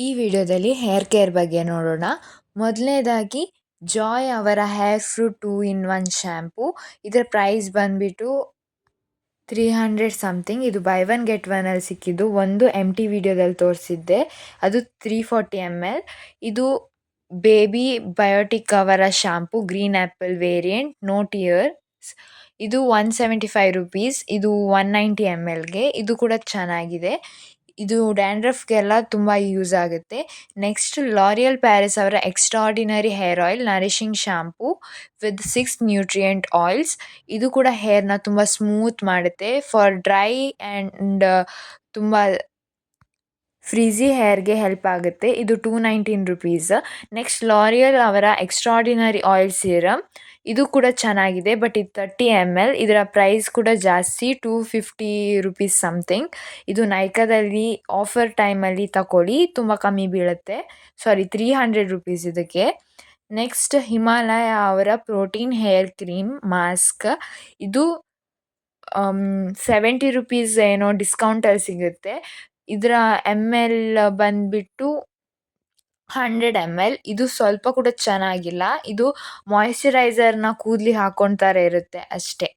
ಈ ವಿಡಿಯೋದಲ್ಲಿ hair care ಬಗ್ಗೆ ನೋಡೋಣ. ಮೊದಲನೇದಾಗಿ ಜಾಯ್ ಅವರ ಹೇರ್ ಫ್ರೂಟ್ 2 in 1 ಶ್ಯಾಂಪು. ಇದರ ಪ್ರೈಸ್ ಬಂದ್ಬಿಟ್ಟು 300 ಸಮಥಿಂಗ್. ಇದು ಬೈ ಒನ್ ಗೆಟ್ ಒನ್ ಅಲ್ಲಿ ಸಿಕ್ಕಿದ್ದು. ಒಂದು MT ವಿಡಿಯೋದಲ್ಲಿ ತೋರಿಸಿದ್ದೆ, ಅದು 340 ml. ಇದು ಬೇಬಿ ಬಯೋಟಿಕ್ ಅವರ shampoo, green apple variant, no tears. ಇದು 175 rupees. ಇದು 190 mlಗೆ. ಇದು ಕೂಡ ಚೆನ್ನಾಗಿದೆ. ಇದು ಡ್ಯಾಂಡ್ರಫ್ಗೆಲ್ಲ ತುಂಬ ಯೂಸ್ ಆಗುತ್ತೆ. ನೆಕ್ಸ್ಟ್ ಲಾರಿಯಲ್ ಪ್ಯಾರಿಸ್ ಅವರ extraordinary hair oil nourishing shampoo with 6 nutrient oils. ಇದು ಕೂಡ ಹೇರ್ನ ತುಂಬ ಸ್ಮೂತ್ ಮಾಡುತ್ತೆ. ಫಾರ್ ಡ್ರೈ ಆ್ಯಂಡ್ ತುಂಬ ಫ್ರೀಝಿ ಹೇರ್ಗೆ ಹೆಲ್ಪ್ ಆಗುತ್ತೆ. ಇದು 219 rupees. ನೆಕ್ಸ್ಟ್ ಲಾರಿಯಲ್ ಅವರ ಎಕ್ಸ್ಟ್ರಾರ್ಡಿನರಿ ಆಯಿಲ್ ಸೀರಮ್. ಇದು ಕೂಡ ಚೆನ್ನಾಗಿದೆ, ಬಟ್ ಇದು 30 ml. ಇದರ ಪ್ರೈಸ್ ಕೂಡ ಜಾಸ್ತಿ, 250 rupees ಸಮಥಿಂಗ್. ಇದು ನೈಕಾದಲ್ಲಿ ಆಫರ್ ಟೈಮಲ್ಲಿ ತಗೊಳ್ಳಿ, ತುಂಬ ಕಮ್ಮಿ ಬೀಳುತ್ತೆ. 300 rupees ಇದಕ್ಕೆ. ನೆಕ್ಸ್ಟ್ ಹಿಮಾಲಯ ಅವರ ಪ್ರೋಟೀನ್ ಹೇರ್ ಕ್ರೀಮ್ ಮಾಸ್ಕ್. ಇದು 70 rupees ಏನೋ ಡಿಸ್ಕೌಂಟಲ್ಲಿ ಸಿಗುತ್ತೆ. ಇದರ ML ಬಂದ್ಬಿಟ್ಟು 100 ml. ಇದು ಸ್ವಲ್ಪ ಕೂಡ ಚೆನ್ನಾಗಿಲ್ಲ. ಇದು ಮಾಯಿಶ್ಚರೈಸರ್ನ ಕೂದಲಿಗೆ ಹಾಕ್ಕೊಂಡ ಥರ ಇರುತ್ತೆ ಅಷ್ಟೇ.